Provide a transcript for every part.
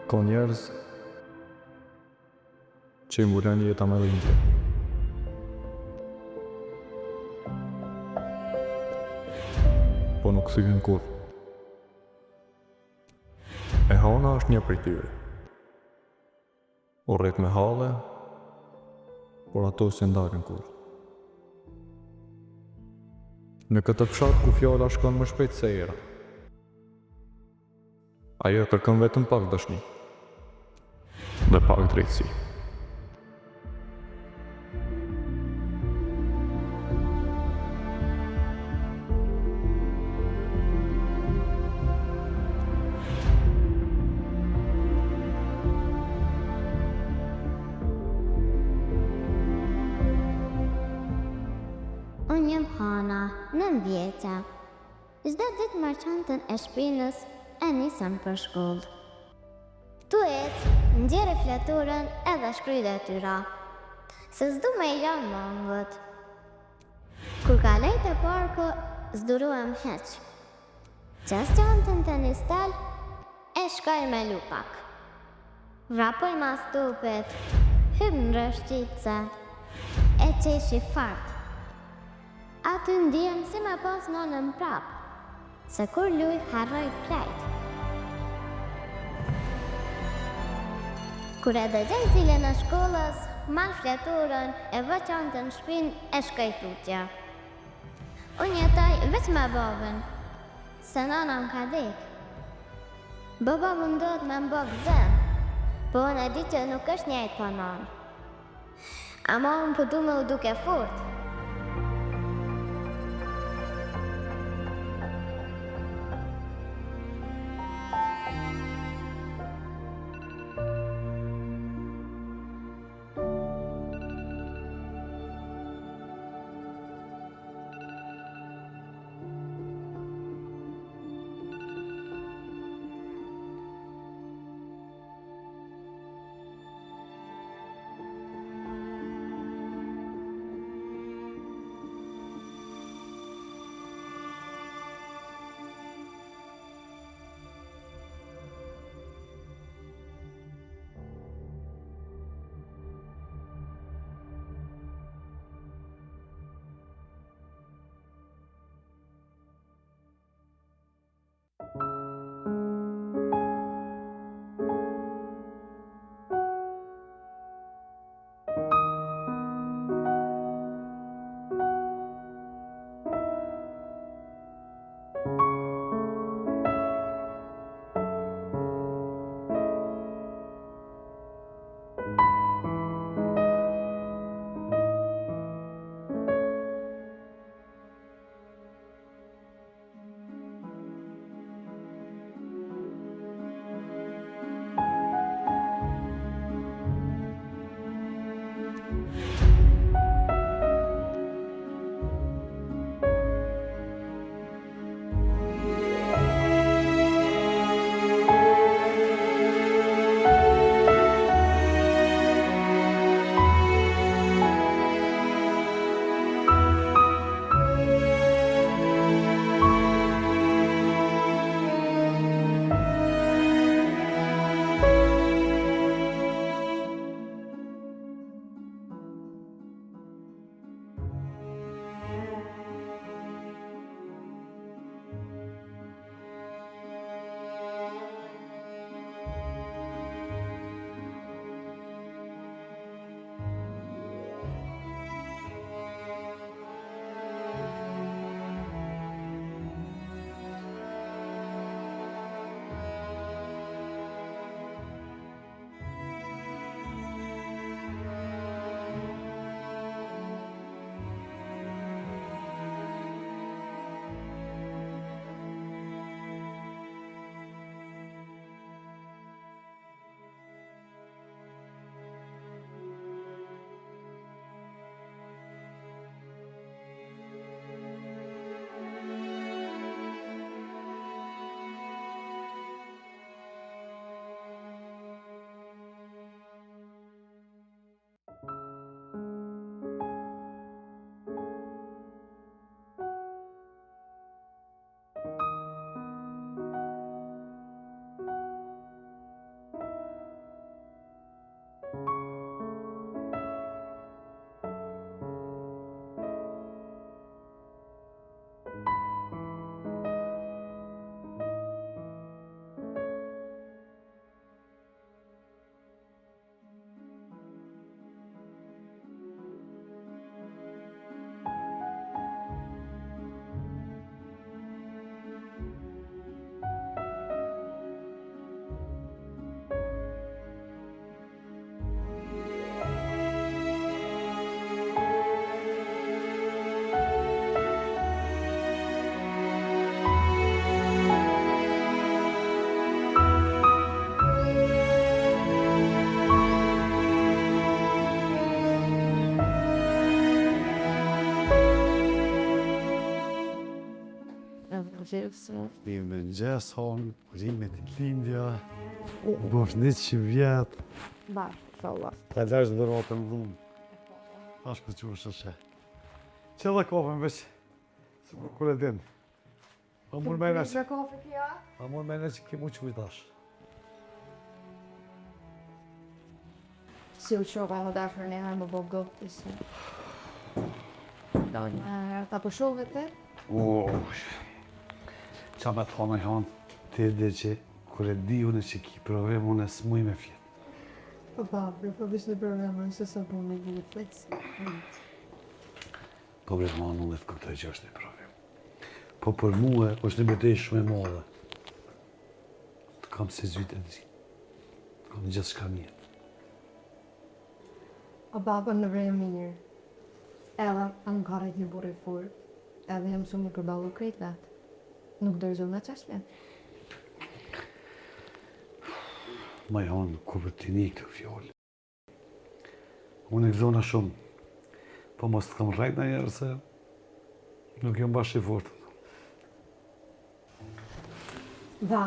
Ka njerëz që i mbulen jeta me dhimbje. Po nuk thyen kur. E hana është një prej tyre. U rrit me halle, por ato se ndalin kur. Në këtë fshat ku fjala shkon më shpejt se era, ajo kërkon vetëm pak dashni dhe pak drejtësi. Unë jam Hana, 9 vjeqa. Çdo ditë marçantën e shpinës e nisëm për shkollë. Tuet, nxjerrë flaturën edhe shkruaj detyra, se s'du me i lanë mangët. Kur kaloj te parku, s'duruam heq. Qas çantën të një stal, e shkoj me lupak. Vrapoj ma stupit, hyp në rëshqice, e qeshi fart. Aty ndihem si me pas nonën prap, se kur luj harroj krejt. Kur e dëgjoj zilën e shkollës, marr flaturën, e vë çantën në shpinë e shkoj tutje. Unë jetoj veç me babën, se nana m'ka dek. Baba mundohet me m'bë gëzim, po unë e di që nuk është njëjtë po nanë. Ama unë po du me u duke fort. gjithë. Mirë me ngjes, hon, rimet i lindja, bosh 100 vjetë, Bash, inshallah. ta lash dhe rotën dhunë. Tash këtë që është shë. Që dhe kofën veç, se kur e din. Pa mund me në që, kafe kja? pa mund me në që ki mu që tash. Si u qoka në dafër një herë më bo gëtë, si. Ta përshove të? Qa me thonë e hanë, ti e dhe që kur e di unë që ki provim, unë e s'muj me fjetë. Po babri, po vish në programën, se sa po me gjithë fleksi. Po bre ma unë dhe të këtoj që është një provim. Po për mua është një betej shumë e madhe. Të kam se zytë e zi. Të kam gjithë shka mjetë. O baba në vrejë mirë. Edhe anë karajt një burë i furë. Edhe jam shumë në kërballu krejt vetë. Nuk dërzull në qashlen. Ma janë ku për t'i një këtë fjollë. Unë e gëzona shumë. Po mos të kam rrejt në njerë se nuk jam bashkë i fortë. Va,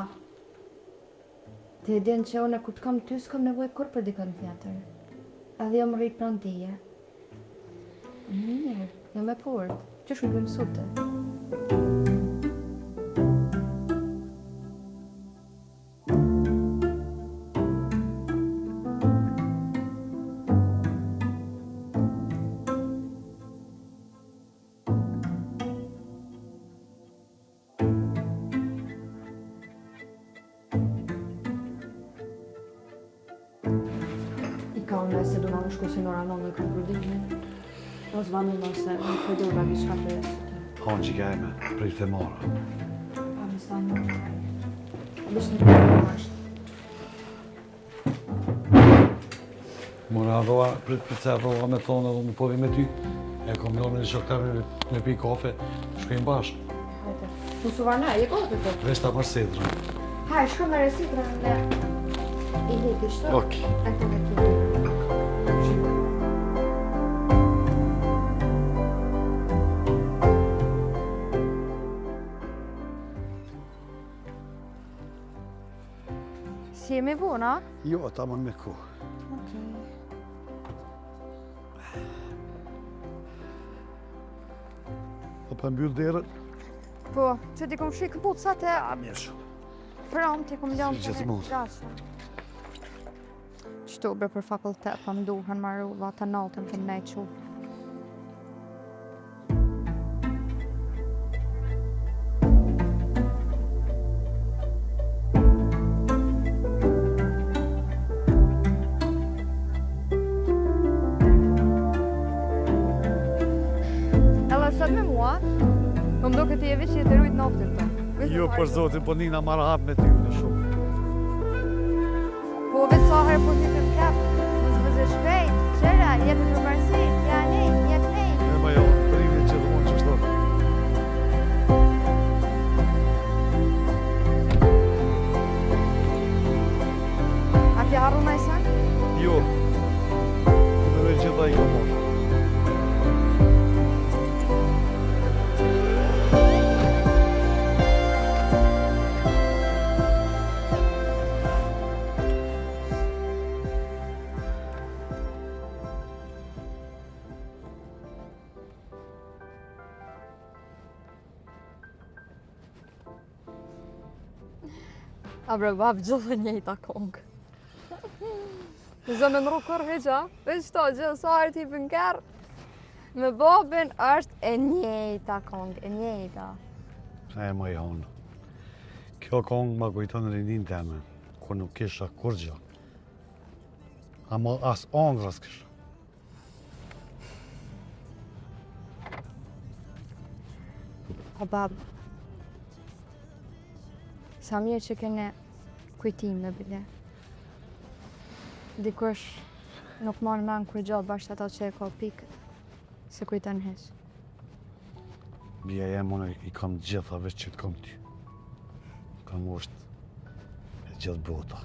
ti e din që unë kur të kam ty s'kam nevoj kur për dikën tjetër. Edhe jam rrit pranë tije. Mirë, jam e port. Që shumë bëjmë sute? Ka unë se do në shku si nora në këtë përdimin. Ose vanë në se në këtë do bagi shka për e. Hanë që gajme, prej të mara. A më sta në në Bishë në këtë në ashtë. Mora arroa, për të arroa me thonë edhe më povi me ty. E kom njërë me një shoktar me pi kafe, shkojmë bashkë. Hajde. Në su varna, je kohë të të? Vesh ta përsedrën. Hajde, shko me resitra në i hiti shto. Ok. E të me të. Si jemi bona? Jo, ta më me ku. Po për mbyll derën? Po, që ti kom shikë pucat e Mirë shumë. pram, ti kom ljanë Si gjithmonë. krasë. Qëtu bre për fakultet, pa më duhen marru, va të natën të nej qu. Edhe sot me mua, më mdo këti e vishë të rujt noftin të. Jo, për zotin, po nina marrë hapë me ty në shumë. Po vetë sa herë po një të kap, nësë vëzë shpejt, qëra, jetë për përsi, ja nej, jetë nej. E ma jo, privin që dhe mund që shtonë. A ti harru në i sen? Jo. Në dhe që da i më mund. A bre, bab, gjithë njëjta kongë. Zë me nru kërë heqa, veç to, gjithë sa arë t'i pënkerë. Me babin është e njëjta kongë, e njëjta. E ma i honë. Kjo kongë ma kujton rinin teme, kur nuk kisha kur gjë. Ama as angra s'kisha. O bab, sa mirë që kene kujtime bile. Dikush nuk marrë men kur gjallë bashkë ato që e ka pikët, se kujton heq. Bia jem unë i kam gjitha veç që të kam ty. Kam është e gjithë bota.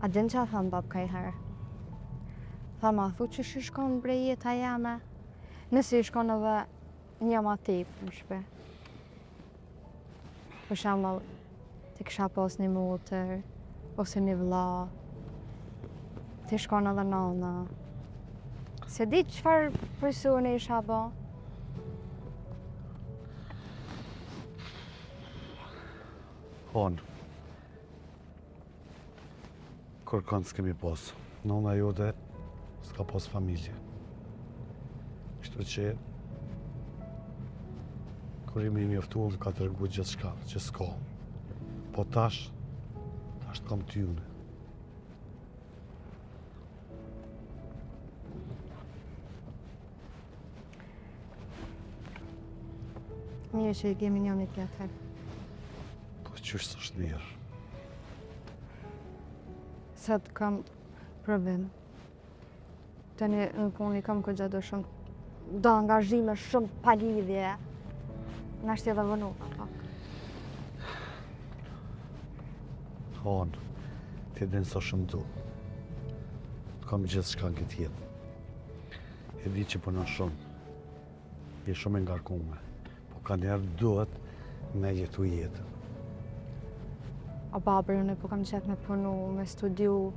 A din që a thamë bab ka i herë? Tha ma thu që shishkon bre jeta jame, nëse i shkon edhe një ma tepë në shpe. Për shembull, ti kisha pas një motër, ose një vlla, ti shkon edhe nana. Se di çfarë personi isha ba? On, kërkon s'kemi pas. Nona jote s'ka pas familje. Kështu që kur jemi mjaftuar ka tërgu gjithë shka që s'ka. Po tash të kam t'yune. Mirë që i kemi një tjetër. Po qysh s'është mirë. Se të kam provim. Tani në punë i kam këtë do shumë, do angazhime shumë pa lidhje. Në ashtë edhe vënu, pak. On, ti din sa shumë du. Kam gjithë shka në këtë jetë. E di që punon shumë. Je shumë e ngarkume. Po ka njerë duhet me jetu jetën. O babër, unë po kam qef me punu, me studiu,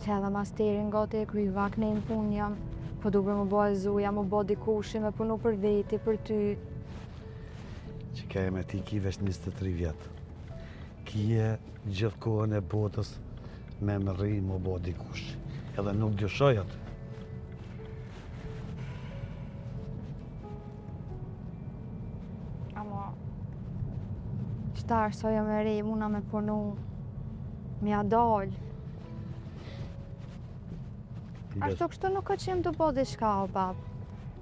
që edhe masterin gati e kryva, kënej në punë jam, po duke më bo e zuja, më bo dikushi, me punu për veti, për ty. Që ka e me ti ki vesh 23 vjetë. Kije gjithë kohën e botës me më rri më bo dikush. Edhe nuk dyshoj atë. Ama, qëta arsoj e me ri, muna me punu, mja dal. Ashtu kështu nuk ka që jem të bo diçka, o bab.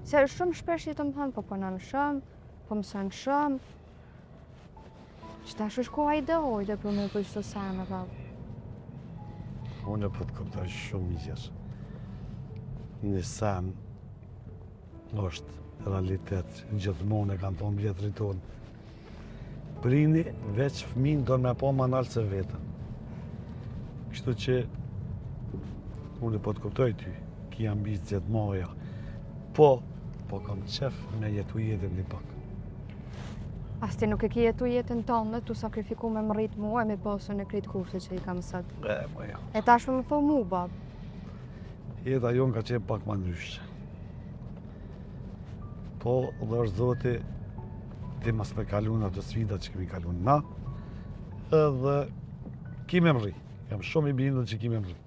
Se shumë shpesh i të më thënë, po punon shumë, po mësën shumë. Qëta është koha ideale për me për qëto sene, bab. Unë po të kuptoj shumë mirë. Një sen është realitet, gjithmonë e kanë thonë vjetrit tonë. Prini veç fëmin do me po manalë se vetën. Kështu që unë po të kuptoj ty, ki ambicjet moja. Po kam qef me jetu jetën një pak. As ti nuk e ki jetu jetën tonë, tu sakrifiku me më rritë mua e me pasu në kretë kurse që i kam sot. Moja. E tash më thë mu, bab. Jeta jonë ka qenë pak ma ndryshë. Po, dhe është zoti, ti mas me kalun ato sfida që kemi kalun na, edhe kime më rri. Jam shumë i bindur që kime më rri.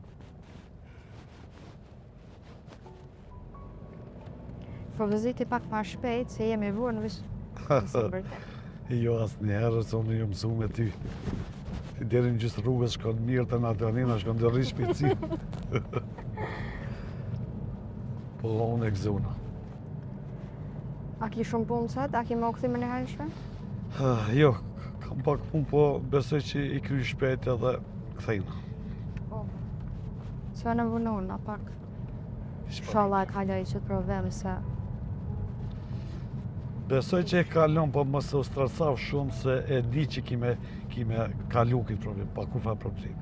Provëziti pak ma shpejt, se jemi vurë në vishë nësë vërtet. Jo, asë njerë, se unë ju mësu me ty. Ti deri në gjysë rrugës shkon mirë të natanina, shkon të rri shpejtësi. Po, unë e gëzuna. A ki shumë punë sot? A ki më këthime në herëshme? Jo, kam pak punë, po besoj që i kry shpejt edhe këthejna. Së në vënun, a pak. Shala e kaloj që të provem se... Besoj që e kalon, po mos u stresav shumë se e di që kime kalu këtë problem, pa kur fa problemi.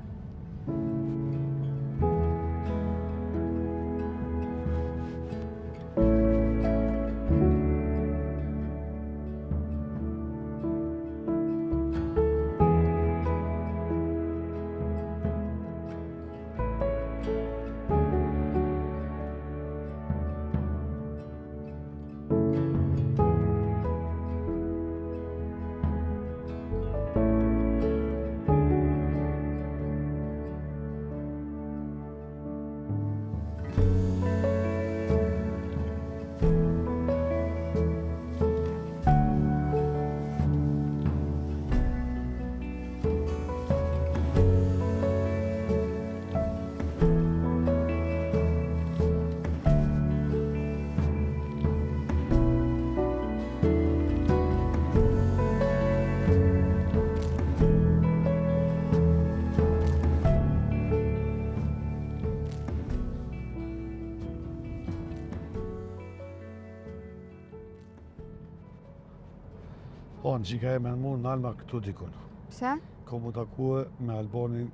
Onë, qika e me në mund në Alma këtu dikun. Pse? Ko mu takue me Albanin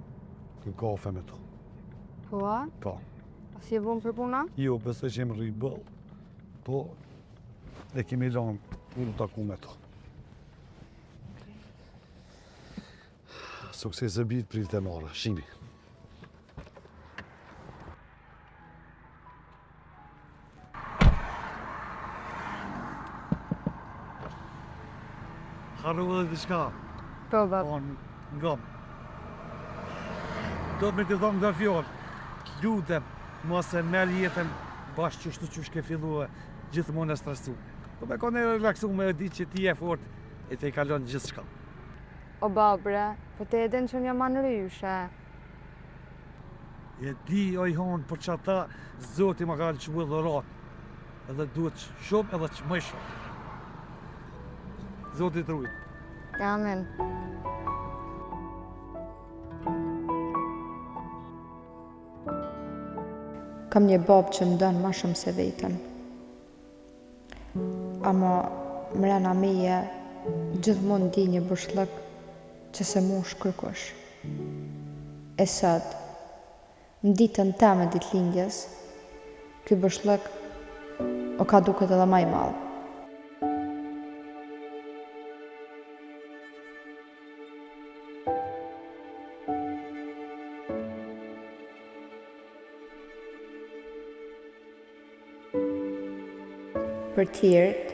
në kafe me to. Po, a? Po. A si e vunë për puna? Jo, besoj që jem rri bëll, po e kemi lanë Unë taku me to. Sukses e bitë prit e marë, shimi. Harru edhe diçka, Po, bab. ngam. Do të me të thonë nga fjallë, lutem, mos e merr jetën bashkë qështu që shke fillua gjithmonë e stresu. Do me kone relaksu me e di që ti e fort e te i kalon gjithë shka. O babre, po te edhin që një manë ryshe. E di oj honë për që ata Zoti ma ka që më dhërat. Edhe duhet shumë edhe që më shumë. Zoti të rujt. Amen. Kam një babë që më dënë ma shumë se vetën. Ama mrena meje gjithmonë di një bërshllëk që se mu shkërkush. E sot, në ditën teme ditëlindjes, ky bërshllëk o ka duket edhe ma i madh. Për tjerët,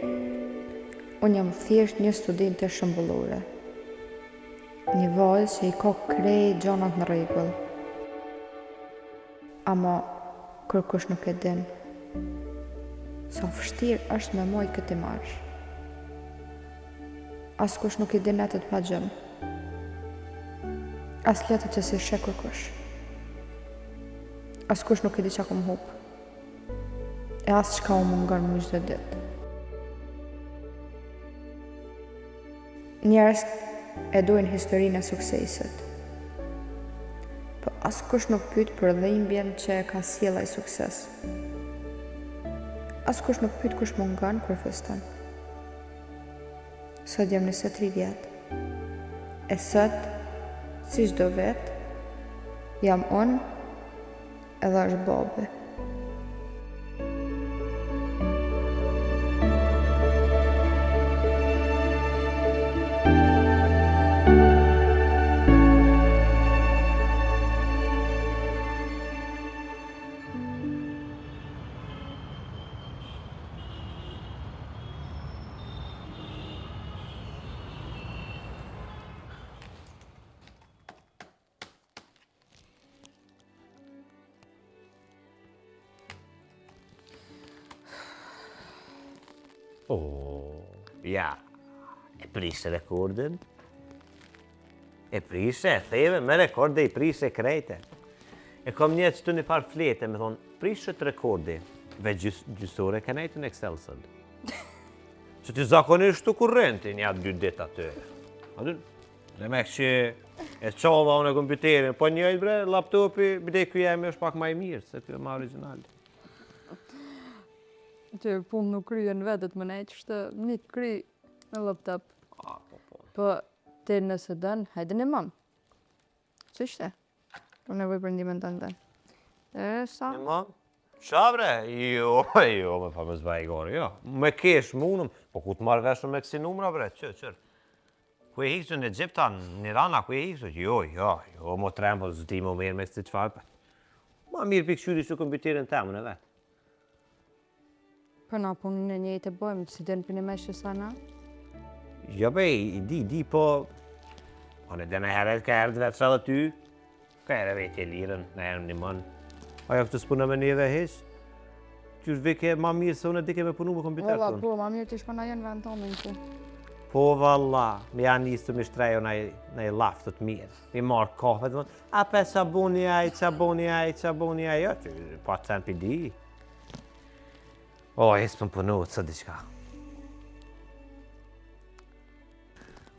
unë jam thjesht një studente shëmbullore. Një vajzë që i ka krejt gjanat në rregull. Ama kërkush nuk e din sa vështirë është me moj këtë marrë. Askush nuk i din netët pa gjëm. As letët që si shek kërkush. Askush nuk i di qa kom hupë. E asë qka u mungon më çdo ditë. Njerëz e dojnë historinë e suksesit. Po askush nuk pyet për dhimbjen që e ka sjell ai sukses. Askush nuk pyet kush mungon kur feston. Sot jam 23 vjet. E sot, si çdo vet, jam unë edhe është babi. Ja, e prishe rekordin. E prishe, e theve, me rekorde i prishe krejte. E kom një që të një parë flete, me thonë, prishe të rekordi, ve gjysore ka nejtë në Excel sënd. Që ti zakonisht të kurrenti një atë 2 dit aty. Aty, dhe me që e qova unë e kompjuterin, po njëjt bre, laptopi, bide kjo jemi është pak ma i mirë, se kjo e ma original. Që punë nuk kryen vetët më nejtë, që një të kry me laptop. Po, ti nëse dënë, hajde në mamë. Që ishte? Po nevoj për ndimin të ndën. E sa? Në mamë? Qa bre? Jo, me pa me zbaj gore, jo. Me kesh munëm, po ku të marrë veshën me kësi numra bre, qërë. Ku e hikësë në Egypta, në Irana, ku e hikësë? Jo, mo trembo, zëti mo mirë me kësi qfarë. Ma mirë për këshyri që kompjuterin temën e vetë. Për na punën e njëjtë e bojmë, si den për një meshë sana? Jo bej, di, po... One dhe në heret ka herët vetë edhe ty, ka herë vetë e lirën, në herë një mënë. Ajo këtë s'punë me një dhe hesh, qysh vike ma mirë se unë dike me punu me kompjuter Valla, tonë. po, ma mirë të shkona jenë vend tonë në ku. Po valla, me janë njësë të mishtrejo në i laftët mirë. Mi marë kafe të mënë, a pe qaboni aj, jo, që pa të sen për di. O, e s'pën punu, të së diqka.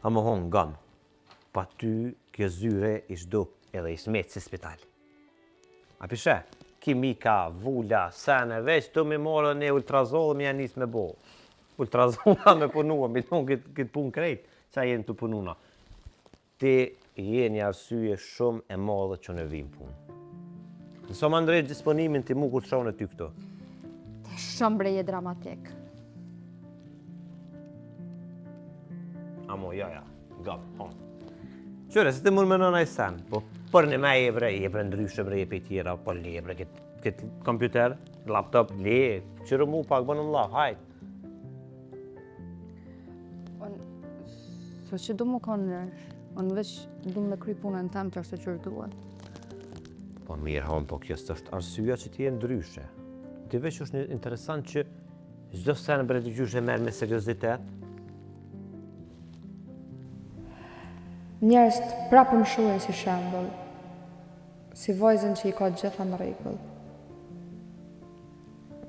A më honë gëmë, pa ty kjo zyre ish do edhe ish metë si spital. A pishe, kimika, vula, sene, veç do me morë një ultrazolë me janë njësë me bo. Ultrazola me punua, mi tonë këtë punë krejt, qa jenë të pununa. Ti je një arsye shumë e madhe që në vim punë. Nëso më ndrejt disponimin ti mu kur shonë e ty këto. Shumë breje dramatik. ja, gab, Qyre, se të mund me nëna i sen, po për një me ebre ndryshe bre e tjera, po le bre, këtë kompjuter, laptop, le, qyre mu pak bënë më laf, hajt. Po që du më konë nërsh, unë veç du me kry punën tem të ashtë që duhet. Po mirë hon, po kjo është arsyeja që ti e ndryshe. Ti veç është interesant që çdo sen bre të gjysh e merr me seriozitet. Njerëzit prapë më shohin si shembull, si vajzën që i ka gjitha në rregull.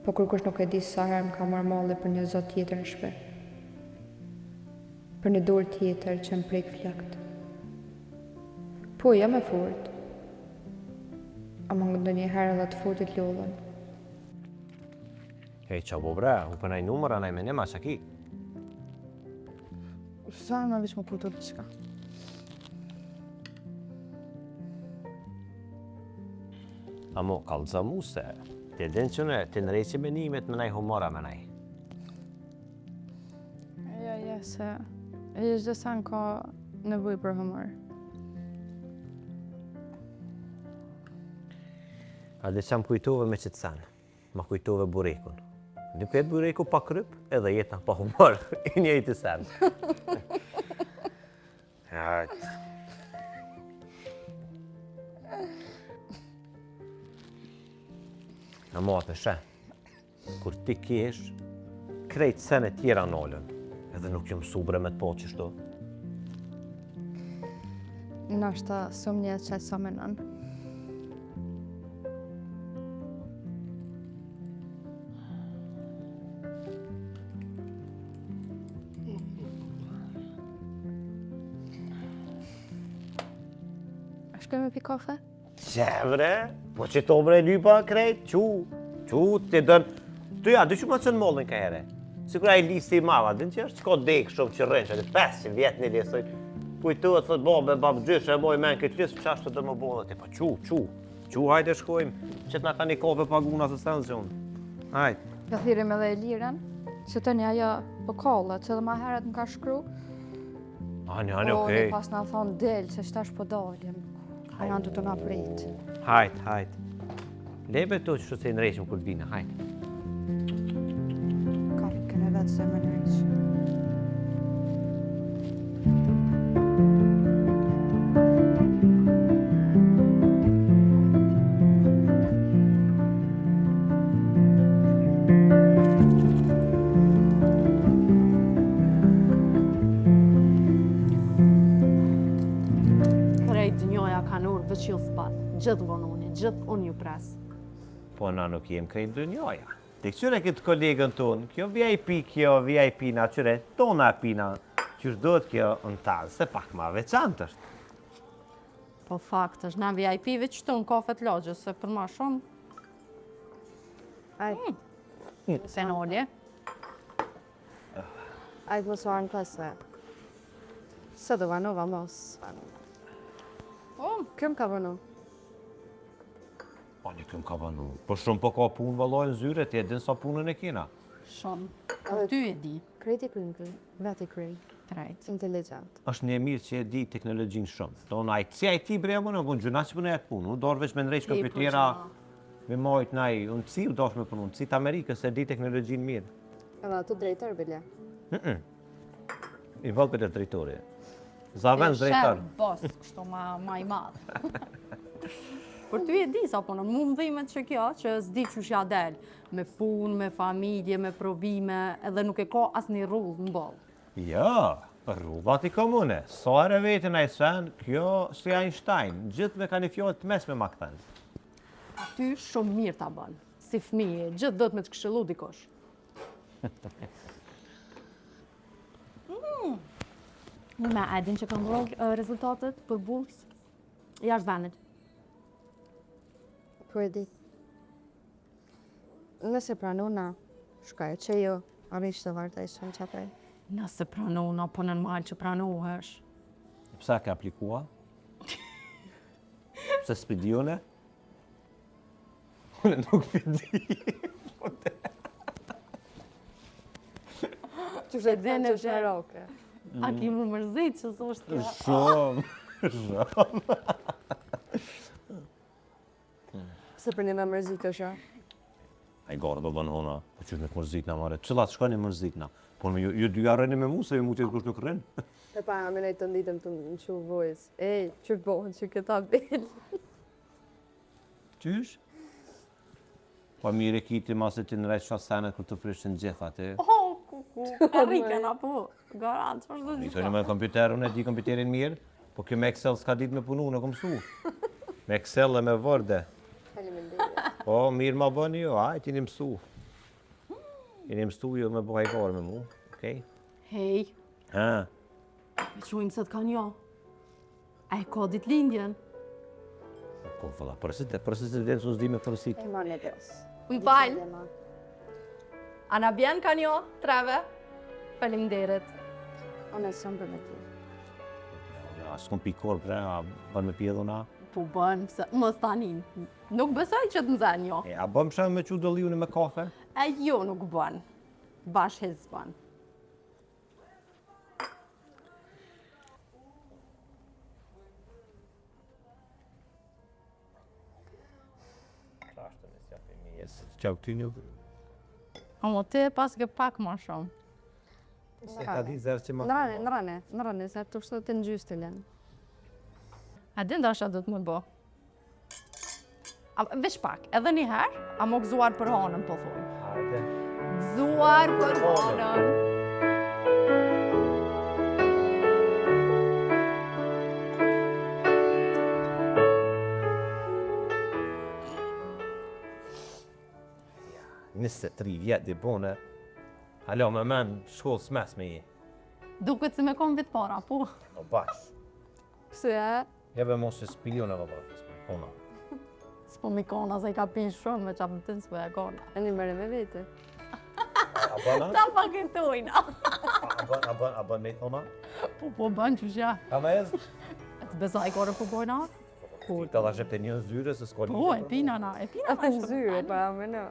Po kërkush nuk e di sa herë më ka marrë malli për një zot tjetër në shtëpi. Për një dorë tjetër që më prek flakt. Po, jam e fort. Ama ndonjëherë edhe të fortit lodhen. Hej, qa bo bre, u përnaj numër, anaj me nema që ki. Sa më veç më kujto diçka. Amo, kalëza mu se, ti din që në, ti nërejqi menimet me naj humora me naj. Ja, se e çdo sen ka nevojë për humor. A dhe që më kujtove me qëtë sen, ma kujtove burekun. Një petë bureku pa kryp, edhe jeta pa humor, i njëjtë sen. Hajt. Amo atë shë, kur ti kesh, krejt sen e tjera nolën, edhe nuk jë mësu bre me të po qështu. Nashta sëmë një që sa menon. A shkoj me pi kafe? Qe bre, po që to bre lypa krejt, qu, ti dënë, ty ja, dy që më qënë mollin ka here. Si kura i listi i mava, din që është qko dekë shumë që rënë, që të 500 vjetë një lisoj, kujtuat, thot, babë gjysh e moj men këtë lisë, qashtë të më bodhe, ti pa qu, hajde shkojmë, që të na ka një kafe paguna të senë zhonë, hajde. Ja thirim edhe e liren, që të një ajo pëkallet, që dhe ma heret më ka shkru. Hani, Po, okej. një pas nga thonë del, se shtash po dalim. A janë të nga prit. Hajde. Lebe to që se i nërejshëm kur vina, hajde. Karikën e vetë se më nërejsh. Krejt njoja kanë urë veç ju s'pat, gjithë vononi, gjithë unë ju pres. Po na nuk jem krejt dë njoja. Të këqyre këtë kolegën tonë, kjo VIP na qyre, tona pina, qysh do të kjo në talë, se pak ma veçantë është. Po fakt është, na VIP-ve qëtu në kafet lagjës, se për ma shumë, se në olje. Ajtë më suarë në klase. Së do vanova mos. Këm ka vënu? Po një këm ka vënu. Po shumë po ka punë valojnë zyre, ti e din sa punën e kina. Shumë. Po ty e di. Krejti krynë, veti krynë. Krejt. Intelligent. Është një mirë që e di teknologjinë shumë. Tonë si IT bre më në gjuna që përnë e të punë, unë dorë veç me ndrejsh kompjutera, me majt naj, unë si u dosh me punu, si të Amerikës e di teknologjinë mirë. Edhe tu drejtër, bilje? I vëllë për e drejtori. Zaven drejtar. Shërë bos, kështu ma i madhë. Për ty e di sa punë, mu më dhimet që kjo, që s'di që shja del, me punë, me familje, me provime, edhe nuk e ka asë një rrullë në bolë. Ja, rrullat i komune. Sa ere vetin a i sen, kjo si Einstein, gjithë me ka një fjallë të mes me ma këthen. Ty shumë mirë ta banë, si fëmije, gjithë do të me të këshëllu dikosh. Me edin që kanë bërë rezultatet për burs, jashtë venit. Po e di. Nëse pranona, shkaj që jo, arish të vartaj shumë qapaj. Nëse pranona, po në malë që pranohesh. Pse ke aplikua? Pse s'pidjone? Unë nuk pidi. Që shë dhe në që roke. A ki më mërzit që s'është kjo? Shumë. Se për një me mërzit është, Ai gore do bën hona, po që me mërzitna mare. Cilat shkoni mërzitna? Po ju dy arreni me mu, se ju mu tjetë kush nuk rren. e pa nga minaj të nditëm të në që vojës. Ej, që bohën që këta bel. Qysh? Po mire kiti ma se ti në rejtë shasenet kër të frishën gjitha ti. Oh, kuku, e rikën apo? Garant, është do Një gjitha. me kompjuter, unë e di kompjuterin mirë, po kjo me Excel s'ka dit me punu, në kom su. Me Excel e me Word-e. Po, mirë ma bëni jo, ajt, jeni mësu. Jeni mësu jo me bëha i korë me mu, okej? Hej, Ha, me qujnë se t'kan jo. A e ka dit lindjen? po vëlla, president s'u s'di me përësit. E ma në des. Më falë. A na bjen kan jo, treve? Faleminderit. Unë e sëmë për me ti. A s'kom pi korë bre, a bën me pjedhuna? Po bën, se mos tanin. Nuk besoj që të nxen jo. A bëm shemë me që do liune me kafe? E jo nuk bën. Bash hez bën. Qau ty një... A mo ti pas ke pak ma shumë. Se ka di zërë që ma... Në rane, se të shtë të në gjysë të lënë. A din dasha do të më bo? A, veç pak, edhe një herë, a mo gëzuar për hanën, po thuj. Hajde. Gëzuar për hanën. Nisë 3 vjetë di bone. Halo, me men, shkollë s'mes me i. Duket se me kom vit para, po. O bash. Pse e? Jebe mos e spion e vëllë, spikona. S'po mi kona, se i ka pinë shumë, me qapë në të nësë e kona. E një mërë me vete. A bëna? Ta paketojna. A bën me i thona? Po bën që shja. Ka me ezë? E të besaj kore po bojna? Ti të dha shepte një zyre se s'ko Po, e pina na, e pina A në zyre, pa me në.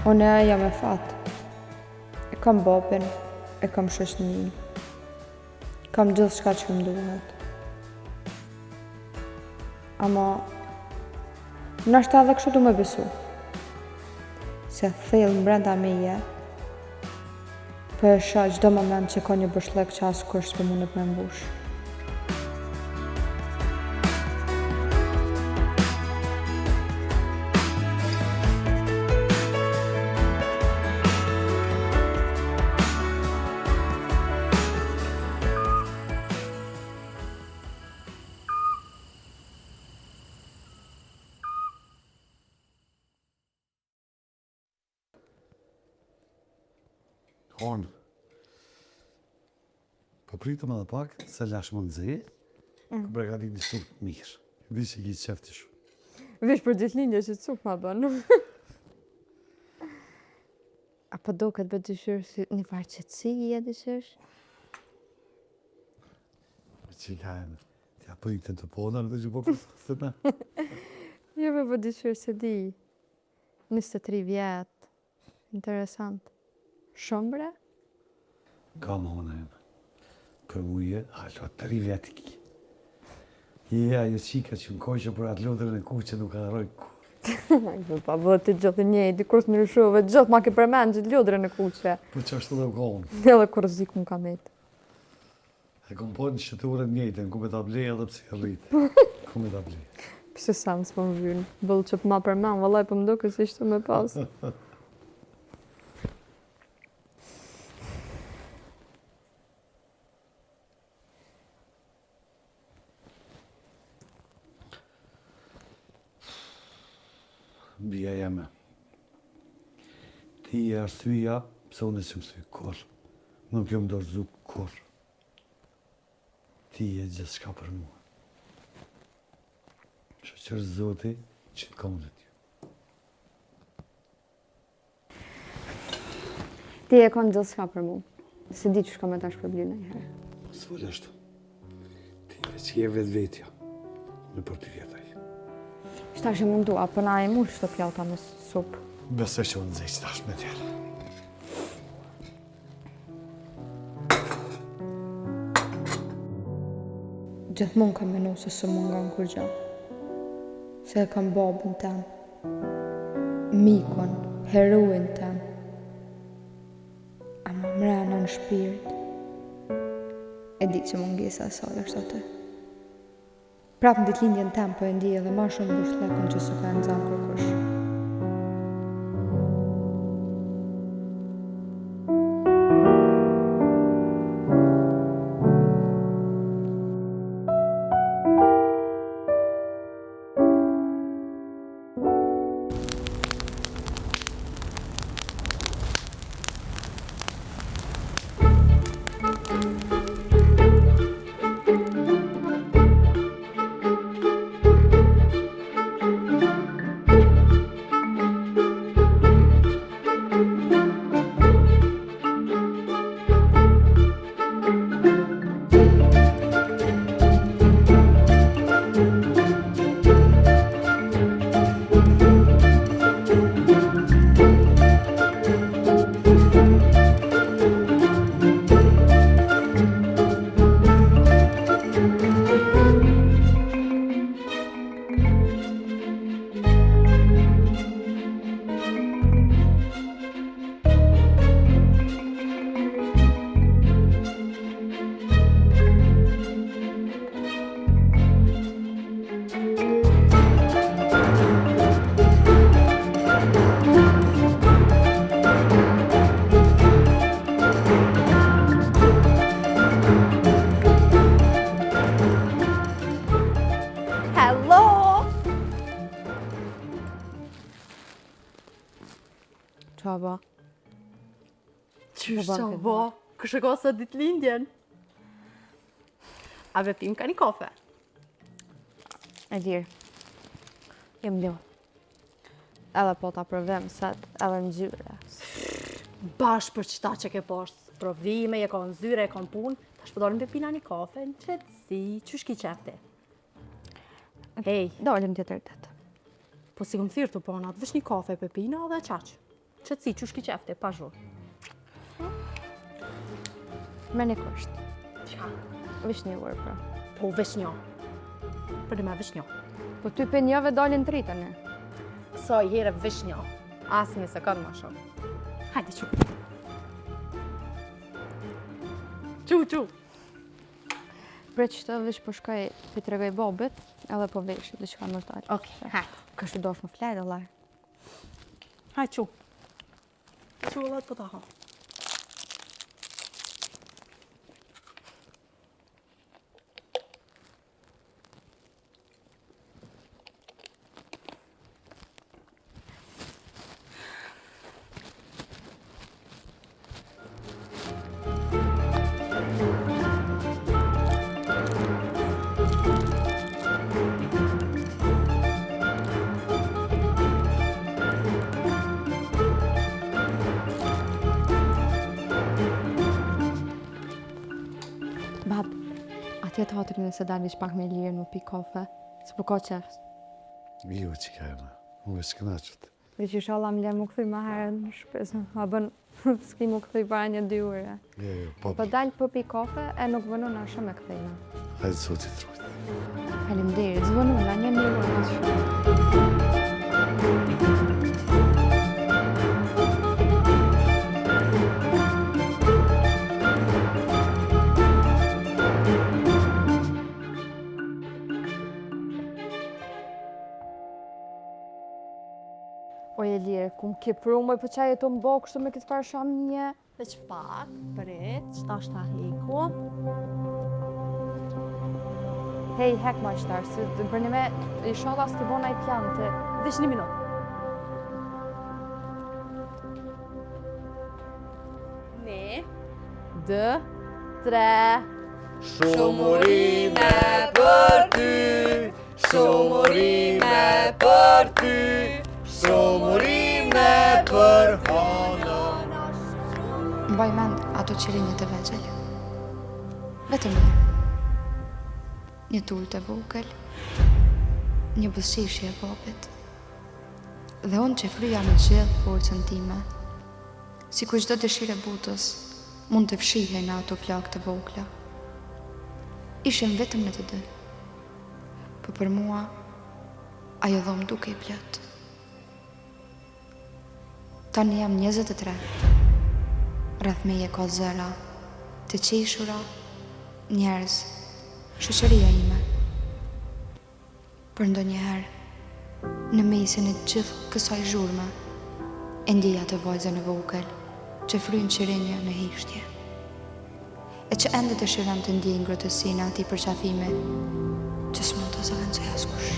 Unë jam e fatë. E kam babin, e kam shoqënin. Kam gjithë shka që më duhet. Ama, nështë edhe kështu du me besu. Se thellë mbrenda meje, për e shoh çdo moment që ka një bëshllëk që askush s'po mundet me mbush. Hornë. Po pritëm edhe pak, se lash më nëzhe, ku pregatit një supë mirë. Vi që ki qefti shumë. Vesh për gjithlinje që të supë ma bënë. A po do këtë bë dyshyrë si një farë qëtësi e dyshyrë? Që kajnë, t'ja po i këtë të pona në të që po përthë me. Jo me për dyshyrë se di. 23 vjetë. Interesant. Shumë bre? Ka më hona e me. Për muje, alo, 3 vjetë i ki. Je ajo qika që më koqë për atë lodrën e ku që nuk harroj ku. Pa vëtë të gjithë njëjtë, kur të ndryshove, gjithë ma ke përmenë gjithë lodrën e kuqe. Për që është edhe u konë. Edhe kur zik më ka metë. E kom po në shëturën njëjtën, ku me ta blej edhe pse rritë. Ku me ta blej. Pse sa më s'po më vynë. Bëllë që për ma përmenë, vëllaj për më do kësë ishte me pas. Bia jeme. Ti e arsyeja pse unë s'm thy kur. Nuk jam dorëzu kur. Ti e gjithçka për mua. Shoqër Zoti që të kam në ty. Ti e kon gjithë s'ka për mu. Se di që shka me ta shpërbli në njëherë. Së folë ashtu. Ti veç je vetë vetja. Me për ty jetaj. Shta që mundu, apo na e mund shto pjata me supë. Besoj që unë zeqë tash me tjerë. Gjithmonë kam menu se së mund nga në kur gjë. Se e kam babën tem, mikon, heroin tem. Ama mrena në shpirt, e di që mungesa e saj është aty. Prap në ditëlindjen tem po e ndi edhe ma shumë bushllëkun që s'u ka nxan kërkush. Qa ba? Qysh qa bo? Kështë ka së ditë lindjen? A vepim ka një kafe? E dirë. Jem ljo. Edhe po ta provem set, edhe në gjyre. Bash për qëta që ke poshtë. Provime, je ka në zyre, e ka në punë. Ta shpëdorim për pina një kafe, në qëtësi. Qysh ki qefti? Hej, Dalim tjetër tëtë. po si këmë thyrë të ponat, vësh një kafe për pina dhe qaqë. Qëtësi, qysh ki qefti, pa zhurë. Me një kështë. Qa? Vish një urë, pra. Po, vesh një. Për dhe me vesh një. Po ty për njëve dalin të rritën e. Sa i here vesh një. Asë një sekundë ma shumë. Hajde, qu. Qu. Pre që të vish po shkaj për të regoj babit, edhe po vesh, dhe që ka më taj. Okej, hajde. Kështë dosh më flejt, Allah. Hajde, qu. Qu edhe të ta ha. Bab, atje të hatër nëse dalë vish pak me lirë në pi kafe, se po ka qefës. Jo, që ka e me. Unë e s'kënaqët. Dhe që shala më le më këthy ma herë në shpesë, a bën s'ki më këthy para një 2 ure. Jo, po. Po dalë po pi kafe e nuk vënu në shumë e këthejna. Hajde sot i trujt. Faleminderit, zvënu në një ure në shumë. O je lirë, ku më ke prumoj për qaj e të mbo kështu me këtë farë sham një. Dhe që pak, përit, qëta është ta heku. Hej, hek ma qëtarë, se të për një me i shala s'ti bona i pjante. Dhe që 1 minutë. Ne, 2, 3. Shumurime për ty, shumurime për ty, shumurime për honën. Mbaj mend ato qirinjët e vegjel. Vetëm një. Një tull të vogël, një buzëqeshje e babit. Dhe unë që fryja me gjithë forcën time, si kur çdo dëshirë e botës, mund të fshihej në ato flakë të vogla. Ishim vetëm në të dy. Po për mua, ajo dhomë duke i plot. Tani jam 23. Rreth meje ka zëra, të qeshura, njerëz, shoqëria ime. Por ndonjëherë, në mesin e gjithë kësaj zhurme, e ndjeja të vajzën e vogël që fryn qirinje në hishtje. E që ende dëshiron të ndjej ngrohtësinë e atij përqafimi që s'mund të zëvendësoj askush.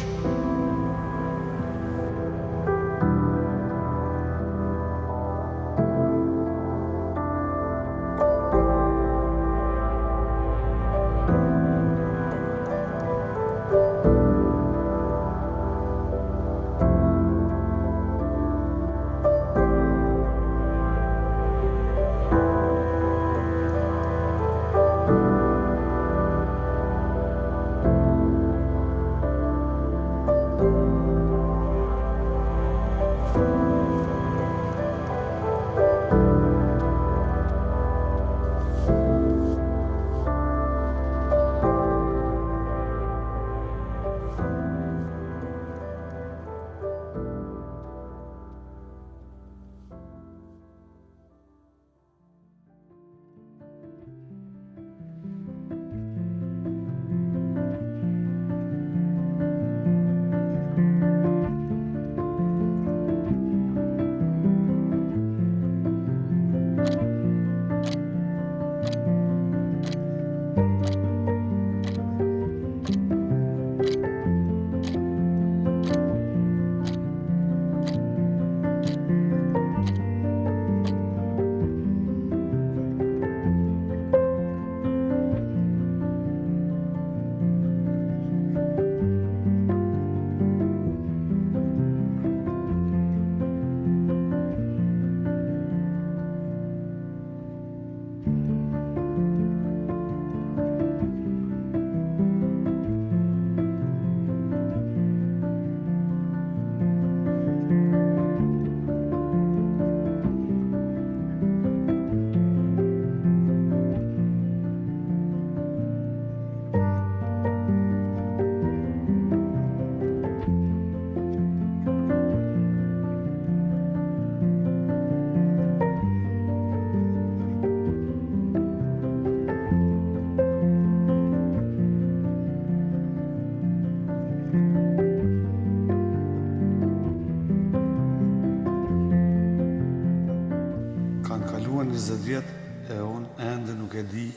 Kanë kaluar 20 vjet e unë ende nuk e di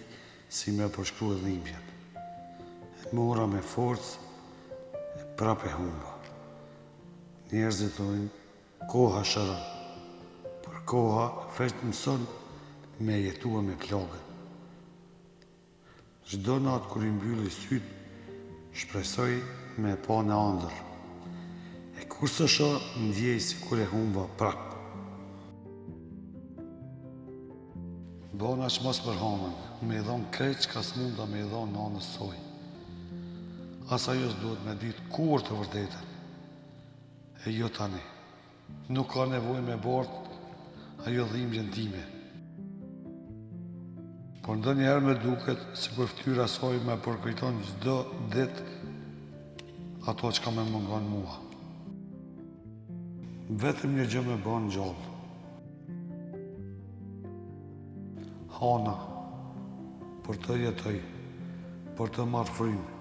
si me përshkruaj dhimbjet. E mora me forcë, e prap e humba. Njerëzit thonë, koha shëron, por koha vetë mëson me jetua me plagën. Çdo natë kur i mbylli syt, shpresoj me e pa në ëndër. E kur së shoh, ndjej si kur e humba prap. Bona që mos për hanën, me i dhonë krejt që ka s'munda me i dhonë nanës soj. Asa jo s'duhet me ditë kur të vërtetën. E jo tani. Nuk ka nevoj me bort ajo dhimbjen time. Por ndonjëherë me duket si kur ftyra soj me përkujton çdo ditë ato që ka me mungon mua. Vetëm një gjë me bën gjallë. Hana, për të jetoj, për të marrë frymë,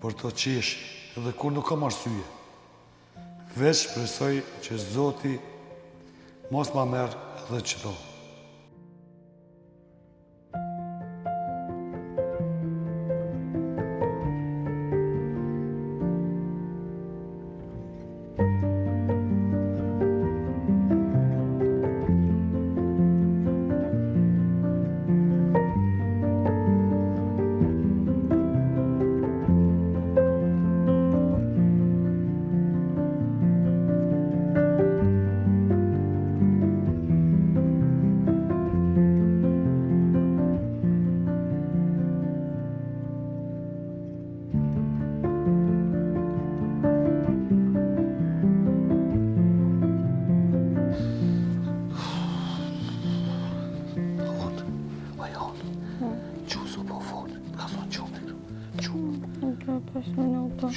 për të qesh, edhe kur nuk kam arsye. Veç shpresoj që Zoti mos ma merë edhe qëto. 5 minuta.